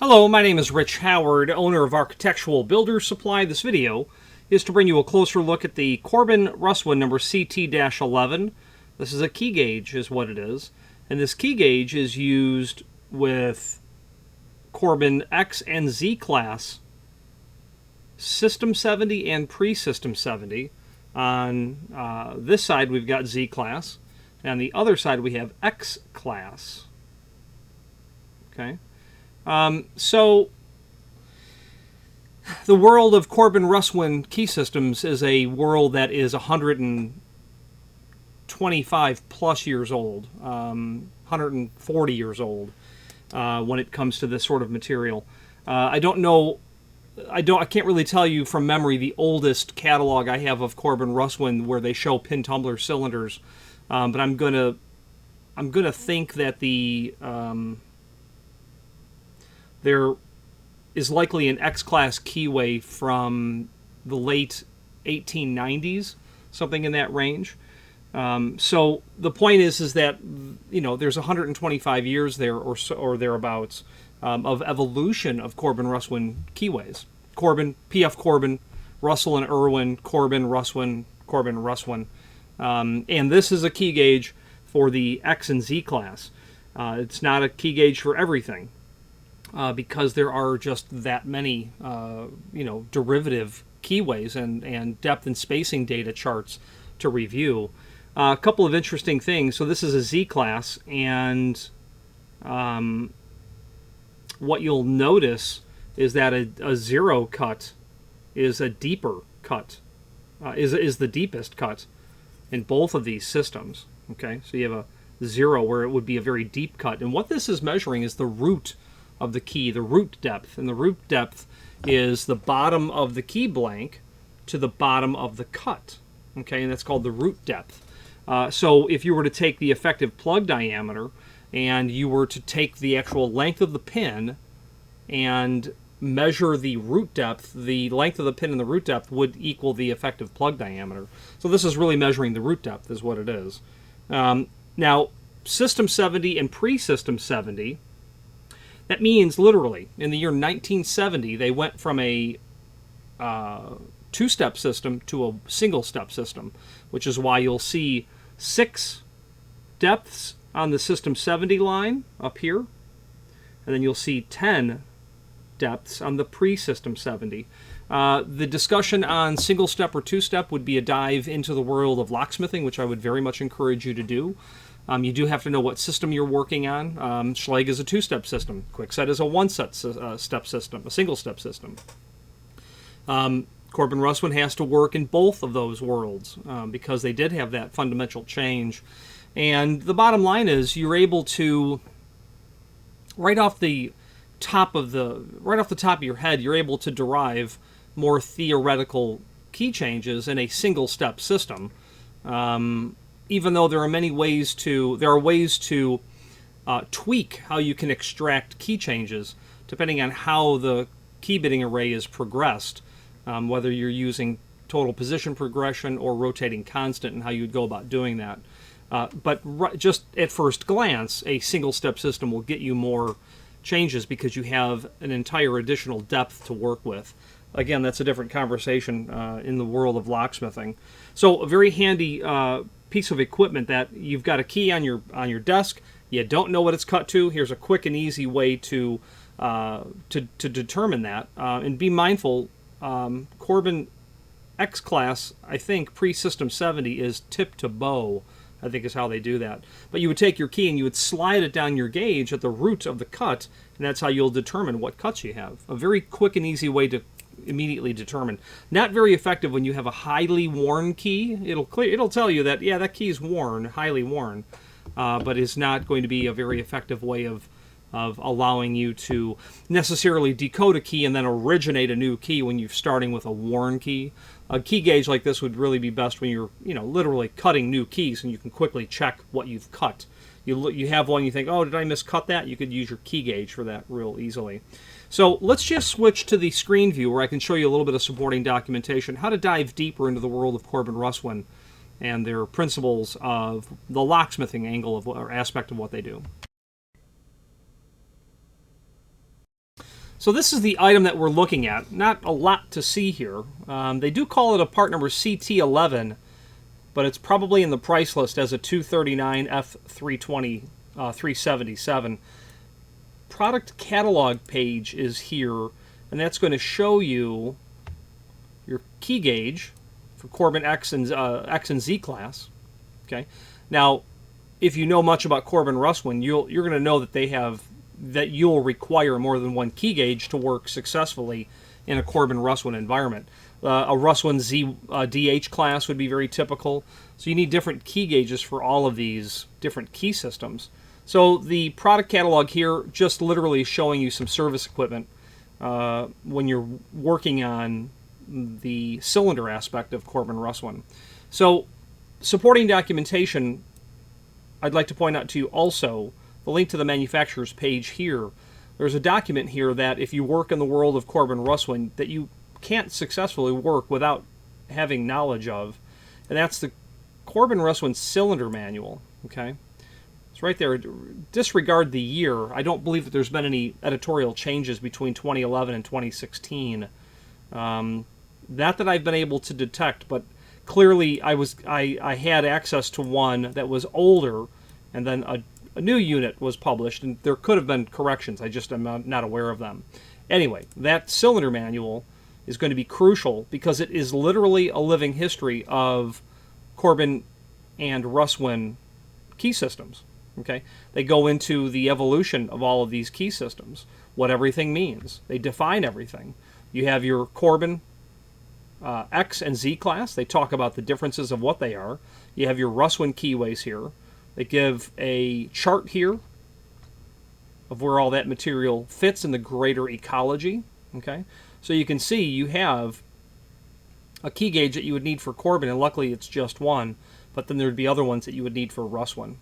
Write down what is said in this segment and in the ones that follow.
Hello, my name is Rich Howard, owner of Architectural Builders Supply. This video is to bring you a closer look at the Corbin Russwin number CT-11. This is a key gauge is what it is. And this key gauge is used with Corbin X and Z class, System 70 and Pre-System 70. On this side we've got Z class, and on the other side we have X class. Okay. So the world of Corbin Russwin key systems is a world that is 125 plus years old, 140 years old when it comes to this sort of material. I can't really tell you from memory the oldest catalog I have of Corbin Russwin where they show pin tumbler cylinders, but I'm gonna think that there is likely an X-class keyway from the late 1890s, something in that range. So the point is that there's 125 years there or so, or thereabouts of evolution of Corbin Russwin keyways. Corbin, P.F. Corbin, Russell and Irwin, Corbin Russwin, Corbin Russwin, and this is a key gauge for the X and Z class. It's not a key gauge for everything. Because there are just that many, derivative keyways and depth and spacing data charts to review. A couple of interesting things. So this is a Z class, and what you'll notice is that a zero cut is a deeper cut, is the deepest cut in both of these systems. Okay, so you have a zero where it would be a very deep cut, and what this is measuring is the root of the key, the root depth, and the root depth is the bottom of the key blank to the bottom of the cut. Okay, and that's called the root depth. So if you were to take the effective plug diameter and you were to take the actual length of the pin and measure the root depth, the length of the pin and the root depth would equal the effective plug diameter. So this is really measuring the root depth is what it is. Now, System 70 and Pre-System 70, that means, literally, in the year 1970, they went from a two-step system to a single-step system, which is why you'll see 6 depths on the System 70 line up here, and then you'll see 10 depths on the Pre-System 70. The discussion on single-step or two-step would be a dive into the world of locksmithing, which I would very much encourage you to do. You do have to know what system you're working on. Schlage is a two-step system. Kwikset is a one-step system, a single-step system. Corbin Russwin has to work in both of those worlds because they did have that fundamental change. And the bottom line is you're able to, right off the top of your head, you're able to derive more theoretical key changes in a single-step system. Even though there are ways to tweak how you can extract key changes depending on how the key bitting array is progressed, whether you're using total position progression or rotating constant and how you'd go about doing that. But just at first glance, a single-step system will get you more changes because you have an entire additional depth to work with. Again, that's a different conversation in the world of locksmithing. So a very handy piece of equipment that you've got a key on your desk. You don't know what it's cut to. Here's a quick and easy way to determine that. And be mindful, Corbin X class, I think Pre-System 70 is tip to bow, I think is how they do that. But you would take your key and you would slide it down your gauge at the root of the cut, and that's how you'll determine what cuts you have. A very quick and easy way to immediately determine. Not very effective when you have a highly worn key. It'll tell you that, yeah, that key is worn, highly worn, but is not going to be a very effective way of allowing you to necessarily decode a key and then originate a new key when you're starting with a worn key. A key gauge like this would really be best when you're literally cutting new keys and you can quickly check what you've cut. You have one, you think, oh, did I miscut that? You could use your key gauge for that real easily. So let's just switch to the screen view where I can show you a little bit of supporting documentation, how to dive deeper into the world of Corbin Russwin and their principles of the locksmithing angle of or aspect of what they do. So this is the item that we're looking at. Not a lot to see here. They do call it a part number CT11, but it's probably in the price list as a 239 F320 377. Product catalog page is here, and that's going to show you your key gauge for Corbin X and Z class. Okay. Now, if you know much about Corbin Russwin, you're going to know that you'll require more than one key gauge to work successfully in a Corbin Russwin environment. A Russwin Z DH class would be very typical. So you need different key gauges for all of these different key systems. So the product catalog here just literally showing you some service equipment when you're working on the cylinder aspect of Corbin Russwin. So supporting documentation, I'd like to point out to you also the link to the manufacturer's page here. There's a document here that if you work in the world of Corbin Russwin that you can't successfully work without having knowledge of, and that's the Corbin Russwin cylinder manual. Okay, it's right there. Disregard the year. I don't believe that there's been any editorial changes between 2011 and 2016. That I've been able to detect, but clearly I had access to one that was older, and then a new unit was published, and there could have been corrections. I just am not aware of them. Anyway, that cylinder manual is going to be crucial because it is literally a living history of Corbin and Russwin key systems. Okay, they go into the evolution of all of these key systems, what everything means. They define everything. You have your Corbin X and Z class. They talk about the differences of what they are. You have your Russwin keyways here. They give a chart here of where all that material fits in the greater ecology. Okay, so you can see you have a key gauge that you would need for Corbin, and luckily it's just one, but then there would be other ones that you would need for Russwin.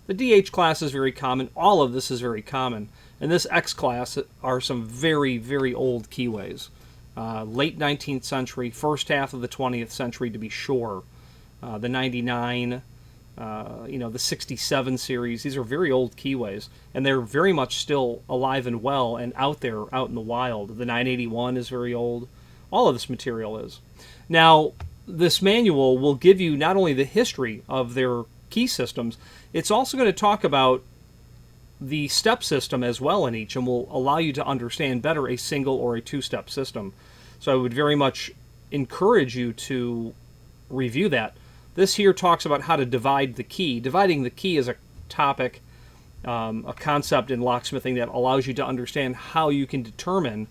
The DH class is very common. All of this is very common. And this X class are some very, very old keyways. Late 19th century, first half of the 20th century to be sure. The 99, the 67 series, these are very old keyways. And they're very much still alive and well and out there, out in the wild. The 981 is very old. All of this material is. Now, this manual will give you not only the history of their key systems, it's also going to talk about the step system as well in each, and will allow you to understand better a single or a two-step system. So I would very much encourage you to review that. This here talks about how to divide the key. Dividing the key is a topic, a concept in locksmithing that allows you to understand how you can determine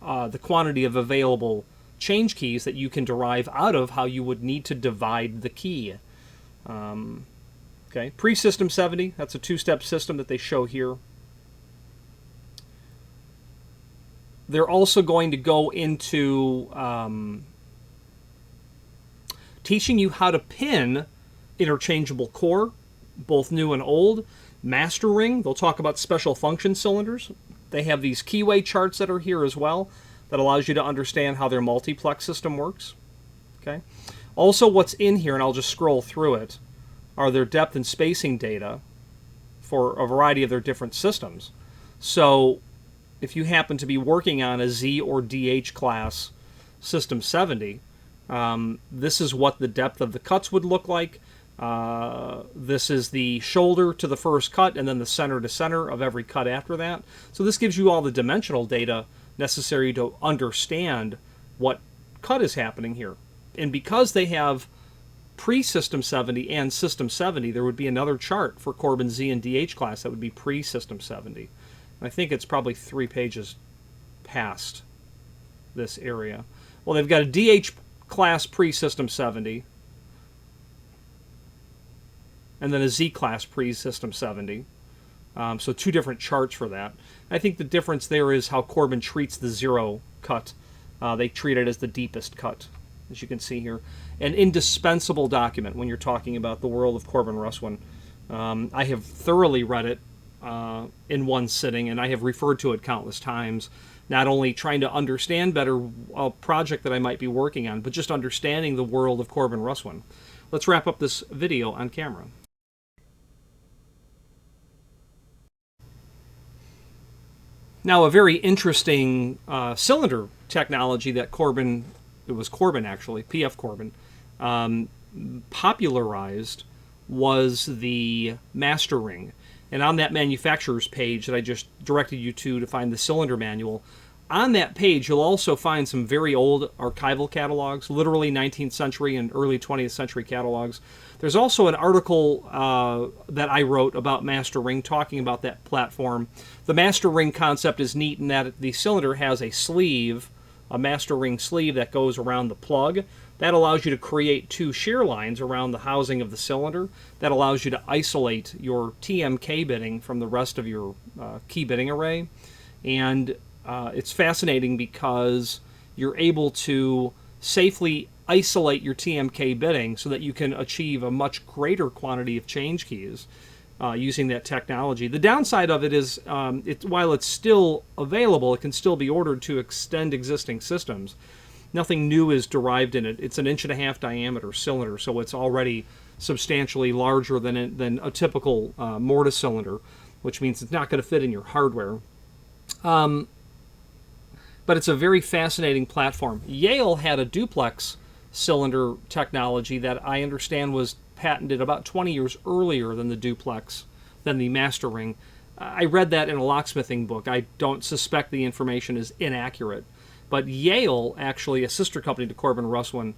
the quantity of available change keys that you can derive out of how you would need to divide the key. Okay, pre-system 70, that's a two-step system that they show here. They're also going to go into teaching you how to pin interchangeable core, both new and old. Master ring, they'll talk about special function cylinders. They have these keyway charts that are here as well that allows you to understand how their multiplex system works. Okay. Also what's in here, and I'll just scroll through it, are their depth and spacing data for a variety of their different systems. So if you happen to be working on a Z or DH class System 70, this is what the depth of the cuts would look like. This is the shoulder to the first cut, and then the center to center of every cut after that. So this gives you all the dimensional data necessary to understand what cut is happening here. And because they have pre-System 70 and System 70, there would be another chart for Corbin Z and DH class that would be pre-System 70. And I think it's probably 3 pages past this area. Well, they've got a DH class pre-System 70, and then a Z class pre-System 70. So 2 different charts for that. I think the difference there is how Corbin treats the zero cut. They treat it as the deepest cut, as you can see here. An indispensable document when you're talking about the world of Corbin Russwin. I have thoroughly read it in one sitting, and I have referred to it countless times, not only trying to understand better a project that I might be working on, but just understanding the world of Corbin Russwin. Let's wrap up this video on camera. Now, a very interesting cylinder technology that Corbin, it was Corbin actually, P.F. Corbin, popularized was the master ring. And on that manufacturer's page that I just directed you to find the cylinder manual, on that page you'll also find some very old archival catalogs, literally 19th century and early 20th century catalogs. There's also an article that I wrote about master ring, talking about that platform. The master ring concept is neat in that the cylinder has a sleeve, a master ring sleeve that goes around the plug. That allows you to create two shear lines around the housing of the cylinder. That allows you to isolate your TMK bitting from the rest of your key bitting array. And it's fascinating because you're able to safely isolate your TMK bitting so that you can achieve a much greater quantity of change keys using that technology. The downside of it is, while it's still available, it can still be ordered to extend existing systems. Nothing new is derived in it. It's an 1.5 inch diameter cylinder, so it's already substantially larger than a typical mortise cylinder, which means it's not going to fit in your hardware. But it's a very fascinating platform. Yale had a duplex cylinder technology that I understand was patented about 20 years earlier than the duplex, than the master ring. I read that in a locksmithing book. I don't suspect the information is inaccurate. But Yale, actually, a sister company to Corbin Russwin,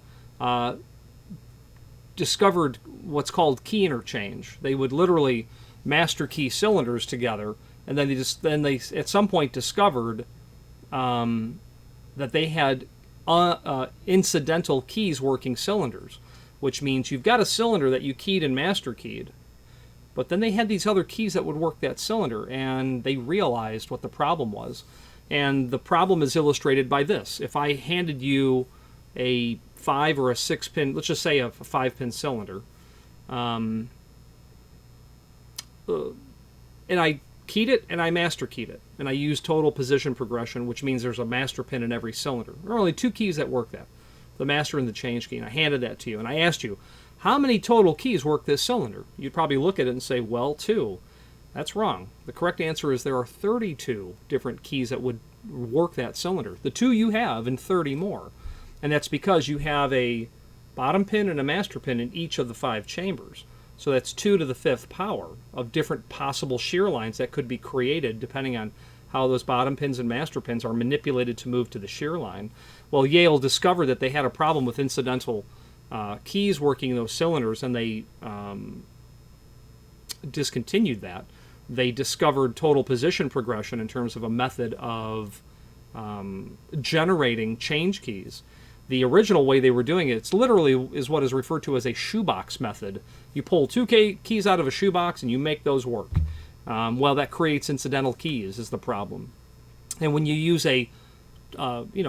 discovered what's called key interchange. They would literally master key cylinders together, and then they at some point discovered that they had incidental keys working cylinders, which means you've got a cylinder that you keyed and master keyed, but then they had these other keys that would work that cylinder, and they realized what the problem was. And the problem is illustrated by this. If I handed you a 5 or a 6 pin, let's just say a 5-pin cylinder, and I keyed it and I master keyed it, and I used total position progression, which means there's a master pin in every cylinder. There are only two keys that work that, the master and the change key, and I handed that to you, and I asked you, how many total keys work this cylinder? You'd probably look at it and say, well, 2. That's wrong. The correct answer is there are 32 different keys that would work that cylinder. The 2 you have and 30 more. And that's because you have a bottom pin and a master pin in each of the 5 chambers. So that's 2 to the 5th power of different possible shear lines that could be created depending on how those bottom pins and master pins are manipulated to move to the shear line. Well, Yale discovered that they had a problem with incidental keys working in those cylinders, and they discontinued that. They discovered total position progression in terms of a method of generating change keys. The original way they were doing it, it's literally is what is referred to as a shoebox method. You pull 2 keys out of a shoebox and you make those work. Well, that creates incidental keys is the problem. And when you use a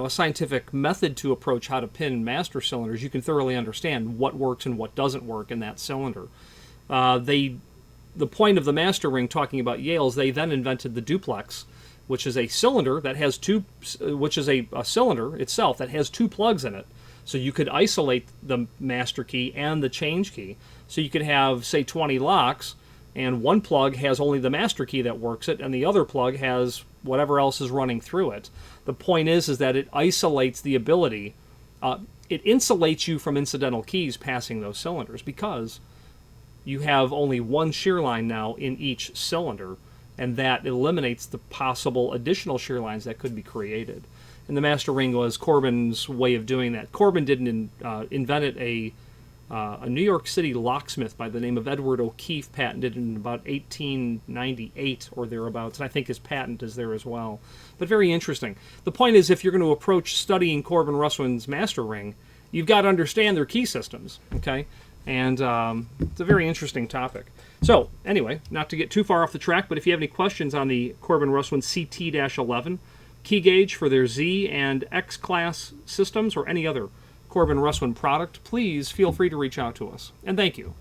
scientific method to approach how to pin master cylinders, you can thoroughly understand what works and what doesn't work in that cylinder. The point of the master ring, talking about Yale, is they then invented the duplex, which is a cylinder that has a cylinder itself that has 2 plugs in it. So you could isolate the master key and the change key. So you could have, say, 20 locks, and one plug has only the master key that works it, and the other plug has whatever else is running through it. The point is that it isolates the ability, it insulates you from incidental keys passing those cylinders, because you have only one shear line now in each cylinder, and that eliminates the possible additional shear lines that could be created. And the master ring was Corbin's way of doing that. Corbin didn't invent it. A New York City locksmith by the name of Edward O'Keefe patented it in about 1898 or thereabouts, and I think his patent is there as well. But very interesting. The point is, if you're going to approach studying Corbin Russwin's master ring, you've got to understand their key systems, okay? And it's a very interesting topic. So, anyway, not to get too far off the track, but if you have any questions on the Corbin Russwin CT-11 key gauge for their Z and X class systems or any other Corbin Russwin product, please feel free to reach out to us. And thank you.